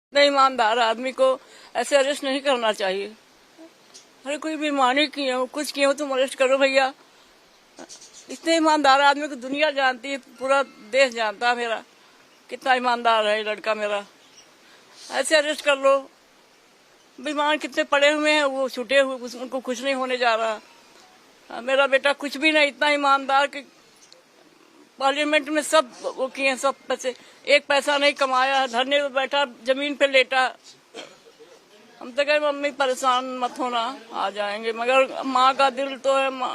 इतने ईमानदार आदमी को ऐसे अरेस्ट नहीं करना चाहिए। अरे कोई बेईमानी किए हो, कुछ किए हो तुम अरेस्ट करो भैया। इतने ईमानदार आदमी को दुनिया जानती है, पूरा देश जानता है मेरा कितना ईमानदार है ये लड़का मेरा। ऐसे अरेस्ट कर लो। बेईमान कितने पड़े हुए हैं, वो छूटे हुए, उनको कुछ नहीं होने जा रहा। मेरा बेटा कुछ भी नहीं, इतना ईमानदार कि पार्लियामेंट में सब वो किए, सब पैसे, एक पैसा नहीं कमाया, धरने पे बैठा, जमीन पे लेटा। हम तो कहे मम्मी परेशान मत होना, आ जाएंगे, मगर माँ का दिल तो है। माँ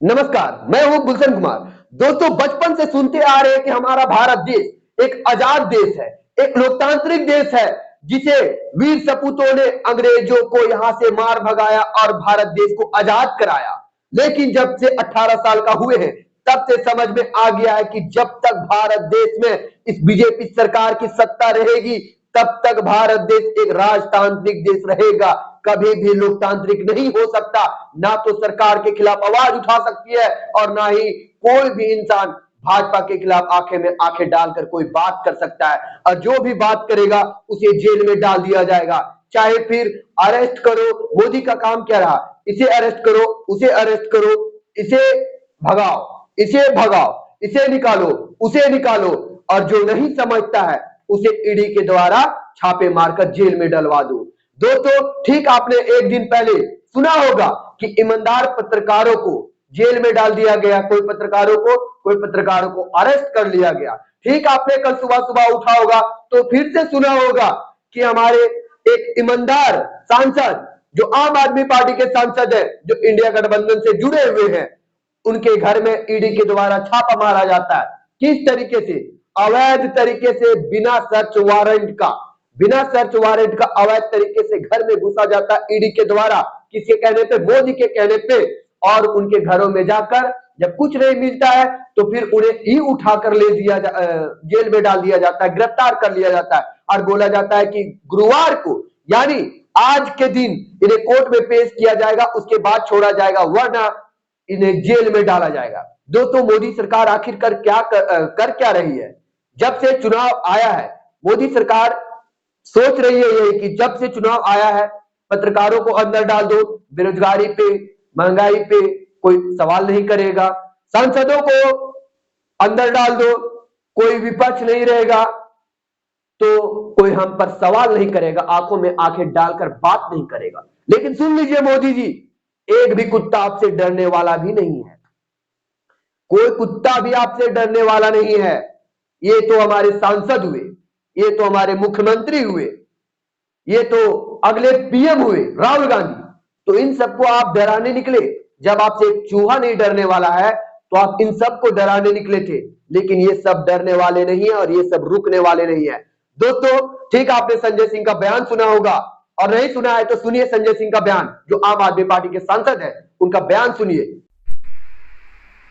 नमस्कार, मैं हूं गुलशन कुमार। दोस्तों, बचपन से सुनते आ रहे हैं कि हमारा भारत देश एक आजाद देश है, एक लोकतांत्रिक देश है, जिसे वीर सपूतों ने अंग्रेजों को यहां से मार भगाया और भारत देश को आजाद कराया। लेकिन जब से 18 साल का हुए हैं, तब से समझ में आ गया है कि जब तक भारत देश में इस बीजेपी सरकार की सत्ता रहेगी, तब तक भारत देश एक राजतांत्रिक देश रहेगा, कभी भी लोकतांत्रिक नहीं हो सकता। ना तो सरकार के खिलाफ आवाज उठा सकती है और ना ही कोई भी इंसान भाजपा के खिलाफ आंखें में आंखें डालकर कोई बात कर सकता है, और जो भी बात करेगा उसे जेल में डाल दिया जाएगा। चाहे फिर अरेस्ट करो, मोदी का काम क्या रहा, इसे अरेस्ट करो, उसे अरेस्ट करो, इसे भगाओ, इसे भगाओ, इसे निकालो, उसे निकालो, और जो नहीं समझता है उसे ईडी के द्वारा छापे मारकर जेल में डलवा दो। दोस्तों, ठीक आपने एक दिन पहले सुना होगा कि ईमानदार पत्रकारों को जेल में डाल दिया गया, कोई पत्रकारों को अरेस्ट कर लिया गया। ठीक आपने कल सुबह सुबह उठा होगा तो फिर से सुना होगा कि हमारे एक ईमानदार सांसद, जो आम आदमी पार्टी के सांसद है, जो इंडिया गठबंधन से जुड़े हुए हैं, उनके घर में ईडी के द्वारा छापा मारा जाता है। किस तरीके से? अवैध तरीके से, बिना सर्च वारंट का अवैध तरीके से घर में घुसा जाता है ईडी के द्वारा, किसके कहने पे? मोदी के कहने पे। और उनके घरों में जाकर जब कुछ नहीं मिलता है तो फिर उन्हें ही उठाकर जेल में डाल दिया जाता है, गिरफ्तार कर लिया जाता है, और बोला जाता है कि गुरुवार को, यानी आज के दिन इन्हें कोर्ट में पेश किया जाएगा, उसके बाद छोड़ा जाएगा, वरना इन्हें जेल में डाला जाएगा। दोस्तों, मोदी सरकार आखिरकार कर क्या रही है? जब से चुनाव आया है, मोदी सरकार सोच रही है यही कि जब से चुनाव आया है, पत्रकारों को अंदर डाल दो, बेरोजगारी पे, महंगाई पे कोई सवाल नहीं करेगा, सांसदों को अंदर डाल दो, कोई विपक्ष नहीं रहेगा, तो कोई हम पर सवाल नहीं करेगा, आंखों में आंखें डालकर बात नहीं करेगा। लेकिन सुन लीजिए मोदी जी, एक भी कुत्ता आपसे डरने वाला भी नहीं है, कोई कुत्ता भी आपसे डरने वाला नहीं है। ये तो हमारे सांसद हुए, ये तो हमारे मुख्यमंत्री हुए, ये तो अगले पीएम हुए राहुल गांधी, तो इन सबको आप डराने निकले। जब आपसे एक चूहा नहीं डरने वाला है तो आप इन सबको डराने निकले थे, लेकिन ये सब डरने वाले नहीं है और ये सब रुकने वाले नहीं है। दोस्तों, ठीक आपने संजय सिंह का बयान सुना होगा, और नहीं सुना है तो सुनिए संजय सिंह का बयान, जो आम आदमी पार्टी के सांसद है, उनका बयान सुनिए।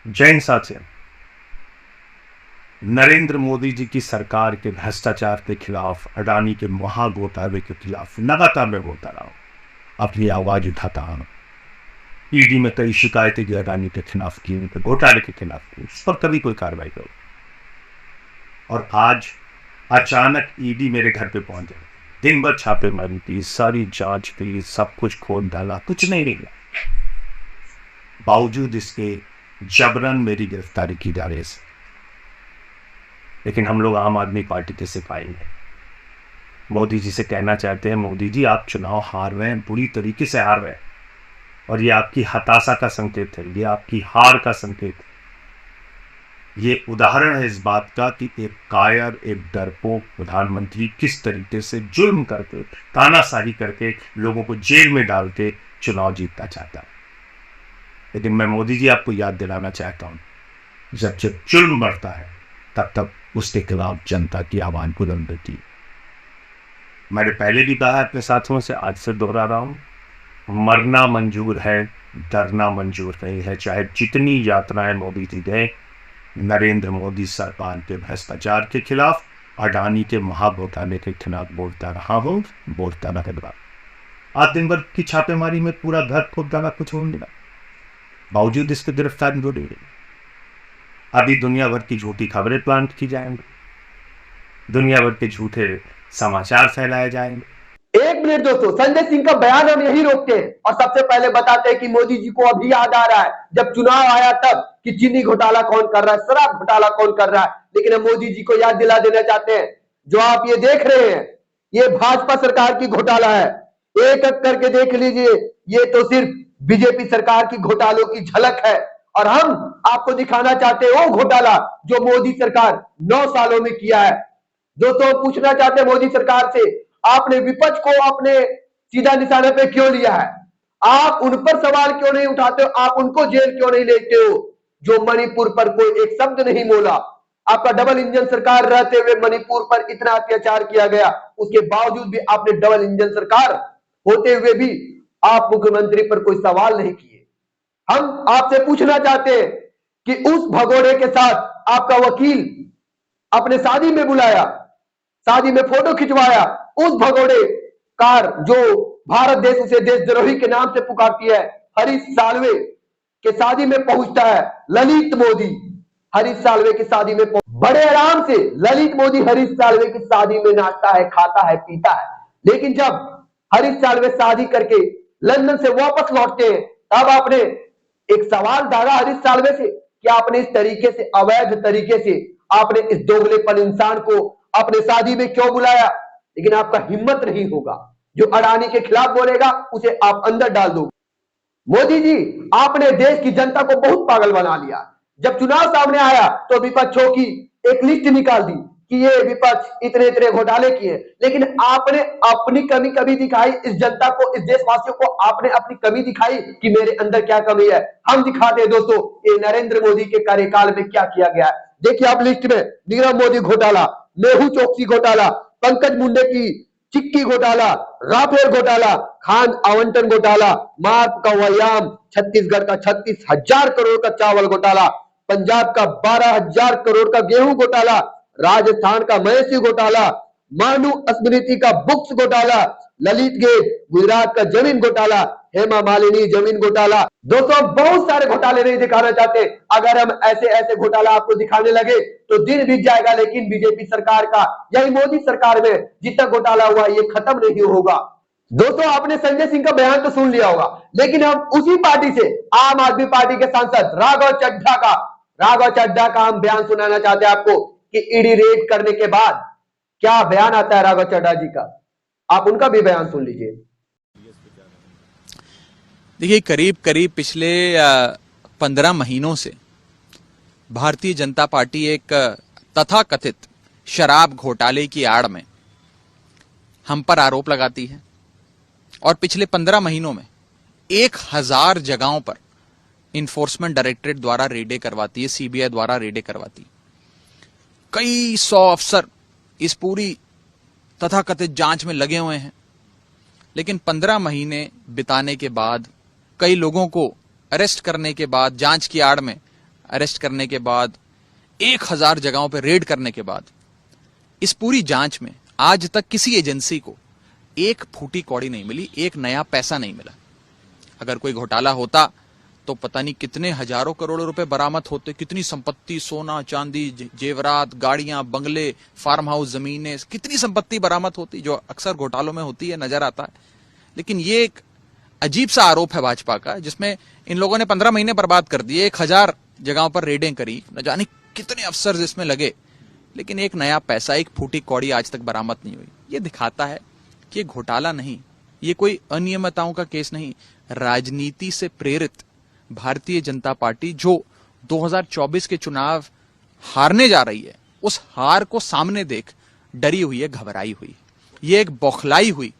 जैन साथियों, नरेंद्र मोदी जी की सरकार के भ्रष्टाचार के खिलाफ, अडानी के महाघोटाले के खिलाफ लगातार मैं बोलता रहा हूं, अपनी आवाज उठाता हूं। ईडी में कई शिकायतें की अडानी के खिलाफ की, उनके घोटाले के खिलाफ की, उस पर कभी कोई कार्रवाई करो। और आज अचानक ईडी मेरे घर पे पहुंच गई, दिन भर छापेमारी की, सारी जांच की, सब कुछ खोल डाला, कुछ नहीं निकला। बावजूद इसके जबरन मेरी गिरफ्तारी की जा रही है। लेकिन हम लोग आम आदमी पार्टी के सिपाही हैं, मोदी जी से कहना चाहते हैं, मोदी जी आप चुनाव हार रहे हैं, बुरी तरीके से हार रहे हैं, और ये आपकी हताशा का संकेत है, ये आपकी हार का संकेत है। ये उदाहरण है इस बात का कि एक कायर, एक डरपोक प्रधानमंत्री किस तरीके से जुल्म करके, तानाशाही करके, लोगों को जेल में डाल के चुनाव जीतना चाहता है। लेकिन मैं मोदी जी आपको याद दिलाना चाहता हूं, जब जब जुल्म बढ़ता है तब तब उसके खिलाफ जनता की आवाज बुलंद होती है। मैंने पहले भी कहा अपने साथियों से, आज से दोहरा रहा हूं, मरना मंजूर है, डरना मंजूर नहीं है। चाहे जितनी यात्राएं मोदी जी गए, नरेंद्र मोदी सरकार के भ्रष्टाचार के खिलाफ, अडानी के महाघोटाले के खिलाफ बोलता रहा हूं, बोलता रहेगा। आज दिन भर की छापेमारी में पूरा घर खोद डाला, कुछ हो नहीं मिला, बावजूद इसके गिरफ्तारी हो रही है। अभी दुनिया भर की झूठी खबरें प्लांट की जाएंगी, दुनिया भर के झूठे समाचार फैलाए जाएंगे। एक मिनट दोस्तों, संजय सिंह का बयान हम यही रोकते हैं और सबसे पहले बताते हैं कि मोदी जी को अभी याद आ रहा है जब चुनाव आया तब कि चीनी घोटाला कौन कर रहा है, शराब घोटाला कौन कर रहा है। लेकिन हम मोदी जी को याद दिला देना चाहते हैं, जो आप ये देख रहे हैं ये भाजपा सरकार की घोटाला है। एक एक करके देख लीजिए, ये तो सिर्फ बीजेपी सरकार की घोटालों की झलक है और हम आपको दिखाना चाहते हैं वो घोटाला जो मोदी सरकार 9 सालों में किया है। दोस्तों पूछना चाहते हैं मोदी सरकार से, आपने विपक्ष को अपने सीधा निशाने पे क्यों लिया है? आप उन पर सवाल क्यों नहीं उठाते हो? आप उनको जेल क्यों नहीं लेते हो जो मणिपुर पर कोई एक शब्द नहीं बोला? आपका डबल इंजन सरकार रहते हुए मणिपुर पर इतना अत्याचार किया गया, उसके बावजूद भी आपने डबल इंजन सरकार होते हुए भी आप मुख्यमंत्री पर कोई सवाल नहीं किए। हम आपसे पूछना चाहते हैं कि उस भगोड़े के साथ आपका वकील अपने शादी में बुलाया, शादी में फोटो खिंचवाया, उस भगोड़े कार जो भारत देश उसे देशद्रोही के नाम से पुकारती है, हरीश साल्वे के शादी में पहुंचता है ललित मोदी। हरीश साल्वे की शादी में बड़े आराम से ललित मोदी हरीश साल्वे की शादी में नाचता है, खाता है, पीता है। लेकिन जब हरीश साल्वे शादी करके लंदन से वापस लौटते हैं तब आपने एक सवाल डाला हरीश साल्वे से कि आपने इस तरीके से, अवैध तरीके से आपने इस दोगलेपन इंसान को अपने शादी में क्यों बुलाया? लेकिन आपका हिम्मत नहीं होगा, जो अडानी के खिलाफ बोलेगा उसे आप अंदर डाल दो। मोदी जी, आपने देश की जनता को बहुत पागल बना लिया। जब चुनाव सामने आया तो विपक्षों की एक लिस्ट निकाल दी कि ये विपक्ष इतने इतने घोटाले किए, लेकिन आपने अपनी कमी कभी दिखाई इस जनता को, इस देशवासियों को आपने अपनी कमी दिखाई कि मेरे अंदर क्या कमी है। हम दिखाते हैं दोस्तों ये नरेंद्र मोदी के कार्यकाल में क्या किया गया है। देखिए आप लिस्ट में नीरव मोदी घोटाला, मेहू चोकसी घोटाला, पंकज मुंडे की चिक्की घोटाला, राफेल घोटाला, खान आवंटन घोटाला, मार्ग का व्यायाम, छत्तीसगढ़ का 36,000 करोड़ का चावल घोटाला, पंजाब का 12,000 करोड़ का गेहूं घोटाला, राजस्थान का मवेशी घोटाला, मानू स्मृति का बुक्स घोटाला, ललित गेट, गुजरात का जमीन घोटाला, हेमा मालिनी जमीन घोटाला। दोस्तों बहुत सारे घोटाले नहीं दिखाना चाहते, अगर हम ऐसे ऐसे घोटाला आपको दिखाने लगे तो दिन बीत जाएगा, लेकिन बीजेपी सरकार का, यही मोदी सरकार में जितना घोटाला हुआ ये खत्म नहीं होगा। दोस्तों आपने संजय सिंह का बयान तो सुन लिया होगा, लेकिन हम उसी पार्टी से आम आदमी पार्टी के सांसद राघव चड्ढा का हम बयान सुनाना चाहते हैं आपको कि ईडी रेड करने के बाद क्या बयान आता है राघव चड्ढा जी का। आप उनका भी बयान सुन लीजिए। देखिए करीब करीब पिछले 15 महीनों से भारतीय जनता पार्टी एक तथाकथित शराब घोटाले की आड़ में हम पर आरोप लगाती है और पिछले 15 महीनों में 1000 जगहों पर इन्फोर्समेंट डायरेक्टरेट द्वारा रेडें करवाती है, सीबीआई द्वारा रेडें करवाती है। कई 100 अफसर इस पूरी तथाकथित जांच में लगे हुए हैं, लेकिन 15 महीने बिताने के बाद, कई लोगों को अरेस्ट करने के बाद, जांच की आड़ में अरेस्ट करने के बाद, 1000 जगहों पर रेड करने के बाद, इस पूरी जांच में आज तक किसी एजेंसी को एक फूटी कौड़ी नहीं मिली, एक नया पैसा नहीं मिला। अगर कोई घोटाला होता तो पता नहीं कितने हजारों करोड़ रुपए बरामद होते, कितनी संपत्ति, सोना चांदी, जेवरात, गाड़ियां, बंगले, फार्म हाउस, जमीनें, कितनी संपत्ति बरामद होती जो अक्सर घोटालों में होती है, नजर आता है। लेकिन ये एक अजीब सा आरोप है भाजपा का, जिसमें इन लोगों ने 15 महीने बर्बाद कर दिए, 1000 जगहों पर रेडें करी, न जाने कितने अफसर जिसमें लगे, लेकिन एक नया पैसा, एक फूटी कौड़ी आज तक बरामद नहीं हुई। ये दिखाता है कि ये घोटाला नहीं, ये कोई अनियमितताओं का केस नहीं, राजनीति से प्रेरित भारतीय जनता पार्टी जो 2024 के चुनाव हारने जा रही है, उस हार को सामने देख डरी हुई है, घबराई हुई है। ये एक बौखलाई हुई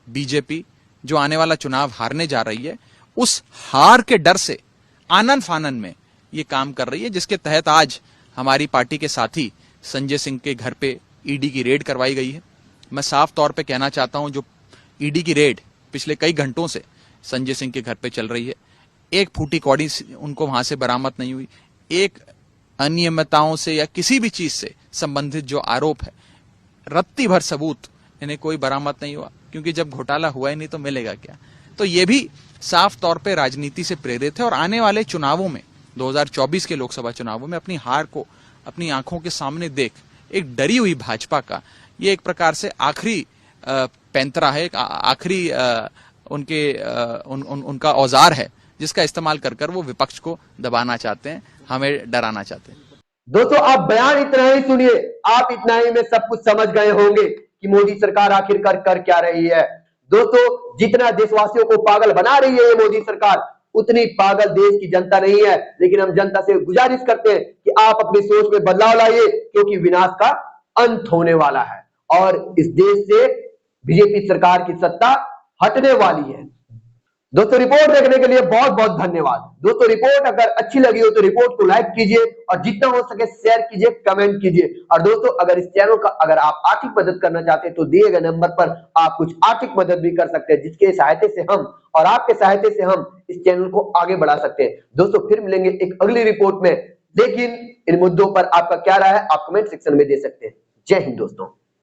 बीजेपी जो आने वाला चुनाव हारने जा रही है, उस हार के डर से आनन फानन में ये काम कर रही है, जिसके तहत आज हमारी पार्टी के साथी संजय सिंह के घर पे ईडी की रेड करवाई गई है। मैं साफ तौर पे कहना चाहता हूं, जो ईडी की रेड पिछले कई घंटों से संजय सिंह के घर पे चल रही है, एक फूटी कौड़ी उनको वहां से बरामद नहीं हुई, एक अनियमितताओं से या किसी भी चीज से संबंधित जो आरोप है, रत्ती भर सबूत इन्हें कोई बरामद नहीं हुआ, क्योंकि जब घोटाला हुआ ही नहीं तो मिलेगा क्या। तो ये भी साफ तौर पे राजनीति से प्रेरित है और आने वाले चुनावों में, 2024 के लोकसभा चुनावों में अपनी हार को अपनी आंखों के सामने देख एक डरी हुई भाजपा का ये एक प्रकार से आखिरी पैंतरा है, एक आखिरी उनका औजार है जिसका इस्तेमाल कर कर वो विपक्ष को दबाना चाहते हैं, हमें डराना चाहते हैं। दोस्तों आप बयान इतना ही सुनिए, आप इतना ही में सब कुछ समझ गए होंगे कि मोदी सरकार आखिरकार कर क्या रही है। दोस्तों जितना देशवासियों को पागल बना रही है ये मोदी सरकार, उतनी पागल देश की जनता नहीं है। लेकिन हम जनता से गुजारिश करते हैं कि आप अपनी सोच में बदलाव लाइए, क्योंकि विनाश का अंत होने वाला है और इस देश से बीजेपी सरकार की सत्ता हटने वाली है। दोस्तों रिपोर्ट देखने के लिए बहुत बहुत धन्यवाद। दोस्तों रिपोर्ट अगर अच्छी लगी हो तो रिपोर्ट को लाइक कीजिए और जितना हो सके शेयर कीजिए, कमेंट कीजिए। और दोस्तों अगर इस चैनल का अगर आप आर्थिक मदद करना चाहते हैं तो दिए गए नंबर पर आप कुछ आर्थिक मदद भी कर सकते हैं, जिसके सहायता से हम और आपके सहायता से हम इस चैनल को आगे बढ़ा सकते हैं। दोस्तों फिर मिलेंगे एक अगली रिपोर्ट में, लेकिन इन मुद्दों पर आपका क्या राय है आप कमेंट सेक्शन में दे सकते हैं। जय हिंद दोस्तों।